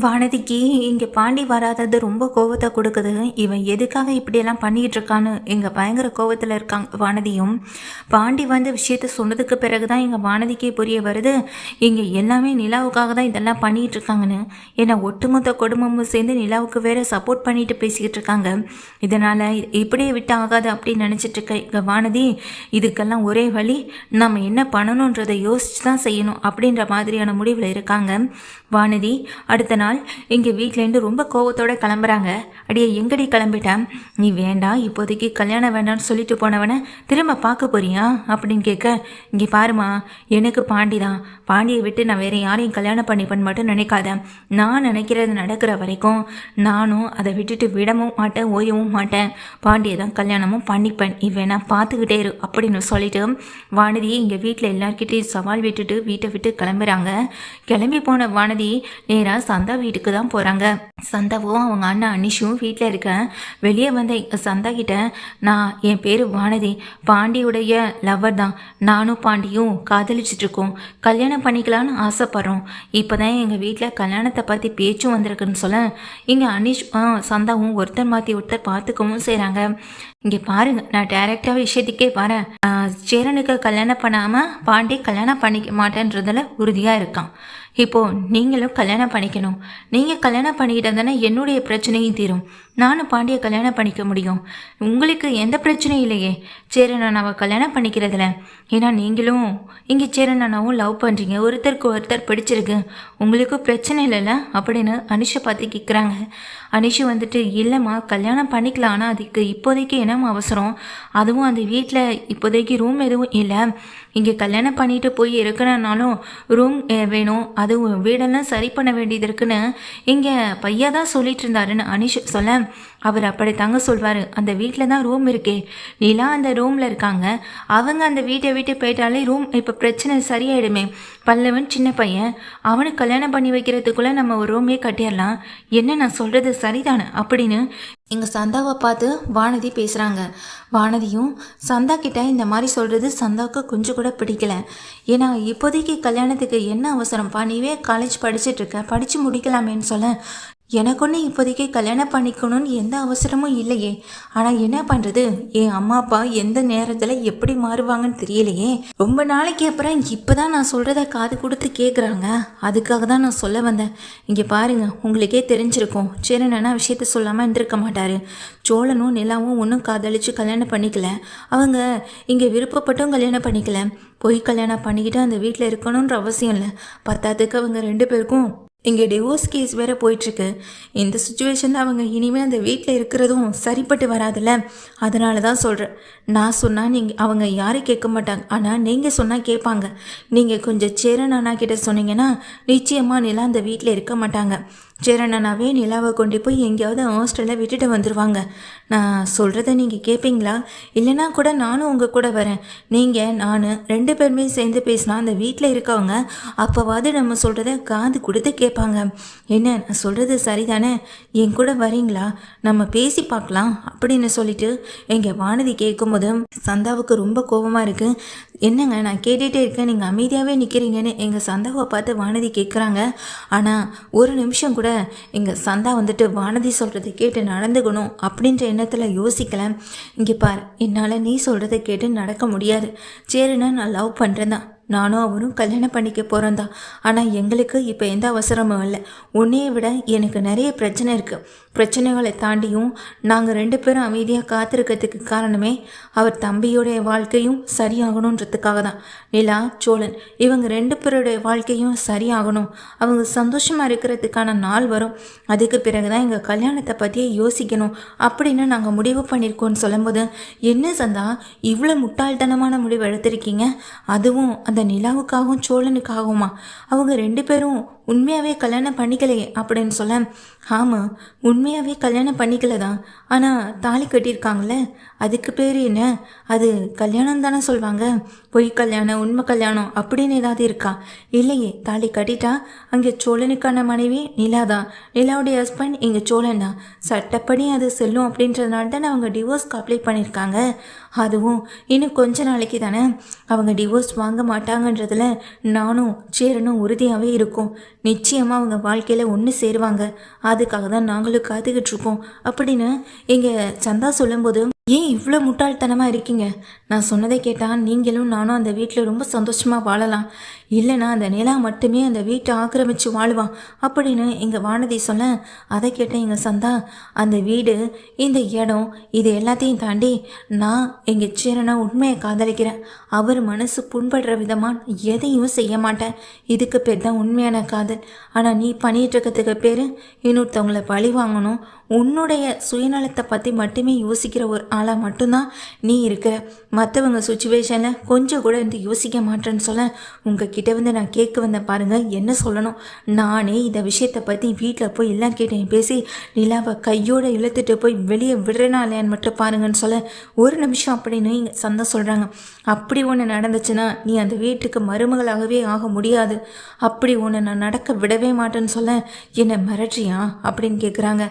வானதிக்கு இங்கே பாண்டி வராதது ரொம்ப கோவத்தை கொடுக்குது. இவன் எதுக்காக இப்படியெல்லாம் பண்ணிக்கிட்டு இருக்கான்னு இங்கே பயங்கர கோவத்தில் இருக்காங்க வானதியும். பாண்டி வந்து விஷயத்த சொன்னதுக்கு பிறகு தான் இங்கே வானதிக்கே புரிய வருது, இங்கே எல்லாமே நிலாவுக்காக தான் இதெல்லாம் பண்ணிக்கிட்டு இருக்காங்கன்னு. ஏன்னா ஒட்டுமொத்த குடும்பமும் சேர்ந்து நிலாவுக்கு வேற சப்போர்ட் பண்ணிட்டு பேசிக்கிட்டு இருக்காங்க. இதனால் இப்படியே விட்டு ஆகாது அப்படின்னு நினச்சிட்டு இருக்க இங்கே வானதி, இதுக்கெல்லாம் ஒரே வழி, நம்ம என்ன பண்ணணுன்றதை யோசிச்சு தான் செய்யணும் அப்படின்ற மாதிரியான முடிவில் இருக்காங்க வானதி. அடுத்த நாள் இங்கே வீட்டிலேருந்து ரொம்ப கோவத்தோடு கிளம்புறாங்க. அடியே எங்கடி கிளம்பிட்டேன், நீ வேண்டாம் இப்போதைக்கு கல்யாணம் வேண்டாம்னு சொல்லிட்டு போனவனை திரும்ப பார்க்க போறியா அப்படின்னு கேட்க, இங்கே பாருமா, எனக்கு பாண்டி தான், பாண்டியை விட்டு நான் வேறு யாரையும் கல்யாணம் பண்ணிப்பேன்னு மட்டும் நினைக்காத. நான் நினைக்கிறது நடக்கிற வரைக்கும் நானும் அதை விட்டுட்டு விடவும் மாட்டேன், ஓயவும் மாட்டேன். பாண்டியை தான் கல்யாணமும் பண்ணிப்பேன், இவன் நான் பார்த்துக்கிட்டே இரு அப்படின்னு சொல்லிட்டு வானதி இங்கே வீட்டில் எல்லார்கிட்டையும் சவால் விட்டுட்டு வீட்டை விட்டு கிளம்புறாங்க. கிளம்பி போன வானதி நேராக சந்தா வீட்டுக்கு தான் போகிறாங்க. சந்தாவும் அவங்க அண்ணன் அனிஷும் வீட்டில் இருக்க. வெளியே வந்த சந்தா கிட்ட, நான் என் பேர் வானதி, பாண்டியுடைய லவர் தான், நானும் பாண்டியும் காதலிச்சிட்ருக்கோம், கல்யாணம் பண்ணிக்கலான்னு ஆசைப்படுறோம். இப்போ தான் எங்கள் வீட்டில் கல்யாணத்தை பற்றி பேச்சும் வந்திருக்குன்னு சொல்ல, இங்கே அனிஷ் சந்தாவும் ஒருத்தர் மாற்றி ஒருத்தர் பார்த்துக்கவும் செய்கிறாங்க. இங்கே பாருங்க, நான் டைரெக்டாக விஷயத்துக்கே வரேன். சேரனுக்கு கல்யாணம் பண்ணாமல் பாண்டி கல்யாணம் பண்ணிக்க மாட்டேன்றதில் உறுதியாக இருக்கான். இப்போது நீங்களும் கல்யாணம் பண்ணிக்கணும். நீங்கள் கல்யாணம் பண்ணிக்கிட்டு தானே என்னுடைய பிரச்சனையும் தீரும். நானும் பாண்டியை கல்யாணம் பண்ணிக்க முடியும். உங்களுக்கு எந்த பிரச்சனையும் இல்லையே சேரன் அண்ணாவை கல்யாணம் பண்ணிக்கிறதுல. ஏன்னா நீங்களும் இங்கே சேரன் அண்ணாவும் லவ் பண்ணுறீங்க, ஒருத்தருக்கு ஒருத்தர் பிடிச்சிருக்கு, உங்களுக்கும் பிரச்சனை இல்லைல்ல அப்படின்னு அனிஷை பார்த்து கேட்குறாங்க. அனிஷு வந்துட்டு, இல்லைம்மா கல்யாணம் பண்ணிக்கலாம், ஆனால் அதுக்கு இப்போதைக்கு என்னம்மா அவசரம், அதுவும் அந்த வீட்டில் இப்போதைக்கு ரூம் எதுவும் இல்லை, இங்கே கல்யாணம் பண்ணிட்டு போய் இருக்கணும்னாலும் ரூம் வேணும், அதுவும் வீடெல்லாம் சரி பண்ண வேண்டியது இருக்குன்னு இங்கே பையா தான் சொல்லிட்டு இருந்தாருன்னு அனிஷ் சொல்ல, அவர் அப்படி தாங்க சொல்வார். அந்த வீட்டில் தான் ரூம் இருக்கே, நிலா அந்த ரூமில் இருக்காங்க, அவங்க அந்த வீட்டை விட்டு போயிட்டாலே ரூம் இப்போ பிரச்சனை சரியாயிடுமே. பல்லவன் சின்ன பையன், அவனுக்கு கல்யாணம் பண்ணி வைக்கிறதுக்குள்ளே நம்ம ஒரு ரூமே கட்டிடலாம், என்ன நான் சொல்கிறது சரிதானே அப்படின்னு இங்கே சந்தாவை பார்த்து வானதி பேசுகிறாங்க. வானதியும் சந்தா கிட்ட இந்த மாதிரி சொல்கிறது சந்தாவுக்கு கொஞ்சம் கூட பிடிக்கல. ஏன்னா இப்போதைக்கு கல்யாணத்துக்கு என்ன அவசரம்ப்பா, நீவே காலேஜ் படிச்சுட்ருக்க, படித்து முடிக்கலாமேன்னு சொல்ல, எனக்கு ஒன்று இப்போதைக்கு கல்யாணம் பண்ணிக்கணும்னு எந்த அவசரமும் இல்லையே, ஆனால் என்ன பண்ணுறது, என் அம்மா அப்பா எந்த நேரத்தில் எப்படி மாறுவாங்கன்னு தெரியலையே. ரொம்ப நாளைக்கு அப்புறம் இப்போ தான் நான் சொல்கிறத காது கொடுத்து கேட்குறாங்க, அதுக்காக தான் நான் சொல்ல வந்தேன். இங்கே பாருங்கள், உங்களுக்கே தெரிஞ்சிருக்கும், சேரனா விஷயத்த சொல்லாமல் இருந்திருக்க மாட்டார். சோழனும் நிலாவும் ஒன்றும் காதலிச்சு கல்யாணம் பண்ணிக்கல, அவங்க இங்கே விருப்பப்பட்டும் கல்யாணம் பண்ணிக்கல, போய் கல்யாணம் பண்ணிக்கிட்டு அந்த வீட்டில் இருக்கணுன்ற அவசியம் இல்லை. பத்தாத்துக்கு அவங்க ரெண்டு பேருக்கும் இங்கே டிவோர்ஸ் கேஸ் வேறு போயிட்டுருக்கு. இந்த சுச்சுவேஷனில் அவங்க இனிமேல் அந்த வீட்டில் இருக்கிறதும் சரிப்பட்டு வராதில்ல, அதனால தான் சொல்கிறேன். நான் சொன்னால் அவங்க யாரும் கேட்க மாட்டாங்க, ஆனால் நீங்கள் சொன்னால் கேட்பாங்க. நீங்கள் கொஞ்சம் சேரன் அண்ணா கிட்ட சொன்னீங்கன்னா நிச்சயமாக நிலா அந்த வீட்டில் இருக்க மாட்டாங்க. சேரன் அண்ணாவே நிலாவை கொண்டு போய் எங்கேயாவது ஹாஸ்டலில் விட்டுட்டு வந்துடுவாங்க. நான் சொல்கிறத நீங்கள் கேட்பீங்களா, இல்லைனா கூட நானும் உங்கள் கூட வரேன், நீங்கள் நான் ரெண்டு பேருமே சேர்ந்து பேசினா அந்த வீட்டில் இருக்கவங்க அப்போவாது நம்ம சொல்கிறத காது கொடுத்து கேட்பாங்க. என்ன நான் சொல்கிறது சரிதானே, என் கூட வரீங்களா, நம்ம பேசி பார்க்கலாம் அப்படின்னு சொல்லிட்டு எங்கள் வானதி கேட்கும்போது சந்தாவுக்கு ரொம்ப கோபமாக இருக்குது. என்னங்க நான் கேட்டுகிட்டே இருக்கேன், நீங்கள் அமைதியாகவே நிற்கிறீங்கன்னு எங்கள் சந்தாவை பார்த்து வானதி கேட்குறாங்க. ஆனால் ஒரு நிமிஷம் கூட எங்கள் சந்தா வந்துட்டு வானதி சொல்கிறத கேட்டு நடந்துக்கணும் அப்படின்ற எண்ணத்தில் யோசிக்கலை. இங்கே பார், என்னால் நீ சொல்கிறத கேட்டு நடக்க முடியாது. சரிண்ணா, நான் லவ் பண்ணுறேன் தான், நானும் அவரும் கல்யாணம் பண்ணிக்க போகிறோம் தான், ஆனால் எங்களுக்கு இப்போ எந்த அவசரமும் இல்லை. உன்னையை விட எனக்கு நிறைய பிரச்சனை இருக்குது. பிரச்சனைகளை தாண்டியும் நாங்கள் ரெண்டு பேரும் அமைதியாக காத்திருக்கிறதுக்கு காரணமே அவர் தம்பியோடைய வாழ்க்கையும் சரியாகணுன்றதுக்காக தான். நிலா சோழன் இவங்க ரெண்டு பேருடைய வாழ்க்கையும் சரியாகணும், அவங்க சந்தோஷமாக இருக்கிறதுக்கான நாள் வரும், அதுக்கு பிறகு தான் எங்கள் கல்யாணத்தை பற்றியே யோசிக்கணும் அப்படின்னு நாங்கள் முடிவு பண்ணியிருக்கோன்னு சொல்லும்போது, என்ன சந்தா இவ்வளோ முட்டாள்தனமான முடிவு எடுத்திருக்கீங்க, அதுவும் அந்த நிலாவுக்காகவும் சோழனுக்காகவுமா, அவங்க ரெண்டு பேரும் உண்மையாகவே கல்யாணம் பண்ணிக்கலையே அப்படின்னு சொல்ல, ஆமாம் உண்மையாகவே கல்யாணம் பண்ணிக்கல தான், ஆனால் தாலி கட்டியிருக்காங்களே அதுக்கு பேர் என்ன, அது கல்யாணம் தானே சொல்லுவாங்க, பொய் கல்யாணம் உண்மை கல்யாணம் அப்படின்னு ஏதாவது இருக்கா, இல்லையே தாலி கட்டிட்டா அங்கே சோழனுக்கான மனைவி நிலா தான், நிலாவுடைய ஹஸ்பண்ட் இங்கே சோழன் தான், சட்டப்படி அது செல்லும் அப்படின்றதுனால தானே அவங்க டிவோர்ஸ்க்கு அப்ளை பண்ணியிருக்காங்க. அதுவும் இன்னும் கொஞ்ச நாளைக்கு தானே அவங்க டிவோர்ஸ் வாங்க மாட்டாங்கன்றதுல நானும் சேரனும் உறுதியாகவே இருக்கும். நிச்சயமாக அவங்க வாழ்க்கையில் ஒன்று சேருவாங்க, அதுக்காக தான் நாங்களும் காத்துக்கிட்டு இருக்கோம் அப்படின்னு இங்கே சந்தா சொல்லும்போது, ஏன் இவ்வளோ முட்டாள்தனமாக இருக்கீங்க? நான் சொன்னதை கேட்டால் நீங்களும் நானும் அந்த வீட்டில் ரொம்ப சந்தோஷமாக வாழலாம், இல்லைனா அந்த நிலா மட்டுமே அந்த வீட்டை ஆக்கிரமித்து வாழுவான் அப்படின்னு எங்கள் வானதி சொல்ல, அதை கேட்ட எங்கள் சந்தா, அந்த வீடு, இந்த இடம், இது எல்லாத்தையும் தாண்டி நான் எங்கள் சேரனை உண்மையை காதலிக்கிறேன். அவர் மனசு புண்படுற விதமாக எதையும் செய்ய மாட்டேன். இதுக்கு பேர் தான் உண்மையான காதல். ஆனால் நீ பண்ணிகிட்டு இருக்கிறதுக்கு பேர் இன்னொருத்தவங்களை பழி வாங்கணும், உன்னுடைய சுயநலத்தை பற்றி மட்டுமே யோசிக்கிற ஒரு ஆளாக மட்டும்தான் நீ இருக்கிற. மற்றவங்க சுச்சுவேஷனில் கொஞ்சம் கூட இருந்து யோசிக்க மாட்டேன்னு சொல்ல, உங்ககிட்ட வந்து நான் கேட்க வந்தேன் பாருங்கள், என்ன சொல்லணும். நானே இந்த விஷயத்தை பற்றி வீட்டில் போய் எல்லாம் கேட்டேன், பேசி நிலாவை கையோடு இழுத்துட்டு போய் வெளியே விடுறேனா இல்லையான்னு மட்டும் பாருங்கன்னு சொல்ல, ஒரு நிமிஷம் அப்படின்னு இங்கே சந்தா சொல்கிறாங்க. அப்படி ஒன்று நடந்துச்சுன்னா நீ அந்த வீட்டுக்கு மருமகளாகவே ஆக முடியாது. அப்படி ஒன்று நான் நடக்க விடவே மாட்டேன்னு சொல்ல, என்னை மிரட்டுறியா அப்படின்னு கேட்குறாங்க.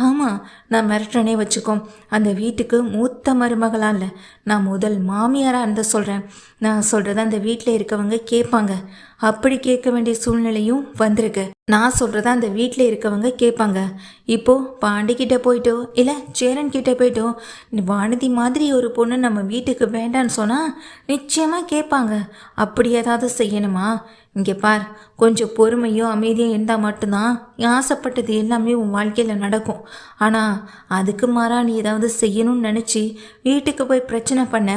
ஆமாம், நான் மிரட்டுறனே வச்சுக்கோ. அந்த வீட்டுக்கு மூத்த மருமகளாக இல்லை, நான் முதல் மாமியாராக இருந்து சொல்கிறேன். நான் சொல்கிறத அந்த வீட்டில் இருக்கவங்க கேட்பாங்க. அப்படி கேட்க வேண்டிய சூழ்நிலையும் வந்திருக்கு. நான் சொல்கிறத அந்த வீட்டில் இருக்கவங்க கேட்பாங்க. இப்போது பாண்டிக்கிட்ட போயிட்டோ இல்லை சேரன் கிட்டே போயிட்டோ வானதி மாதிரி ஒரு பொண்ணு நம்ம வீட்டுக்கு வேண்டான்னு சொன்னால் நிச்சயமாக கேட்பாங்க. அப்படி ஏதாவது செய்யணுமா? இங்கே பார், கொஞ்சம் பொறுமையும் அமைதியும் இருந்தால் மட்டும்தான் ஆசைப்பட்டது எல்லாமே உன் வாழ்க்கையில் நடக்கும். ஆனால் அதுக்கு மாறா நீ ஏதாவது செய்யணும்னு நினச்சி வீட்டுக்கு போய் பிரச்சனை பண்ண,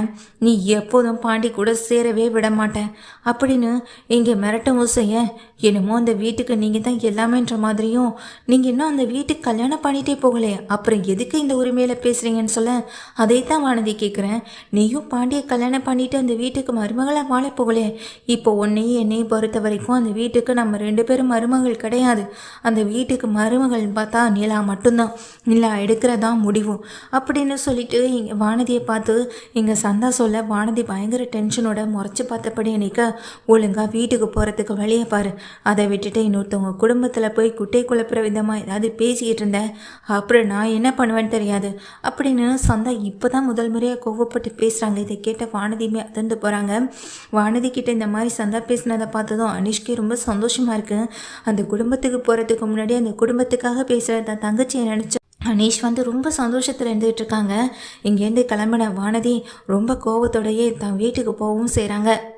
நீ எப்போதும் பாண்டி கூட சேரவே விட மாட்டேன் அப்படின்னு இங்கே மிரட்டவும் செய்ய, என்னமோ அந்த வீட்டுக்கு நீங்கள் தான் எல்லாமேன்ற மாதிரியும், நீங்கள் இன்னும் அந்த வீட்டுக்கு கல்யாணம் பண்ணிகிட்டே போகலையே, அப்புறம் எதுக்கு இந்த உரிமையில் பேசுகிறீங்கன்னு சொல்ல, அதை தான் வானதி கேட்குறேன். நீயும் பாண்டியை கல்யாணம் பண்ணிவிட்டு அந்த வீட்டுக்கு மருமகளாக வாழ போகலையே, இப்போ உன்னையும் என்னையும் பொறுத்த வரைக்கும் அந்த வீட்டுக்கு நம்ம 2 பேரும் மருமகள் கிடையாது. அந்த வீட்டுக்கு மருமகள் பார்த்தா நிலா மட்டும்தான். நிலா எடுக்கிறதா முடிவும் அப்படின்னு சொல்லிட்டு இங்கே வானதியை பார்த்து இங்கே சந்தா சொல்ல, வானதி பயங்கர டென்ஷனோட முறைச்சி பார்த்தபடி நிற்க, ஒழுங்காக வீட்டுக்கு போகிறதுக்கு வழியை பாரு, அதை விட்டுட்டு இன்னொருத்தவங்க குடும்பத்தில் போய் குட்டை குழப்புற விதமாக ஏதாவது பேசிக்கிட்டு இருந்தேன், அப்புறம் நான் என்ன பண்ணுவேன்னு தெரியாது அப்படின்னு சந்தா இப்போ தான் முதல் முறையாக கோவப்பட்டு பேசுகிறாங்க. இதை கேட்ட வானதியுமே அதிர்ந்து போகிறாங்க. வானதி கிட்ட இந்த மாதிரி சந்தா பேசினதை பார்த்ததும் அனிஷ்கே ரொம்ப சந்தோஷமாக இருக்குது. அந்த குடும்பத்துக்கு போகிறதுக்கு முன்னாடி அந்த குடும்பத்துக்காக பேசுகிற தன் தங்கச்சியை நினச்சி அனீஷ் வந்து ரொம்ப சந்தோஷத்தில் இருந்துகிட்டு இருக்காங்க. இங்கேருந்து கிளம்பின வானதி ரொம்ப கோவத்தோடையே தன் வீட்டுக்கு போகவும் செய்கிறாங்க.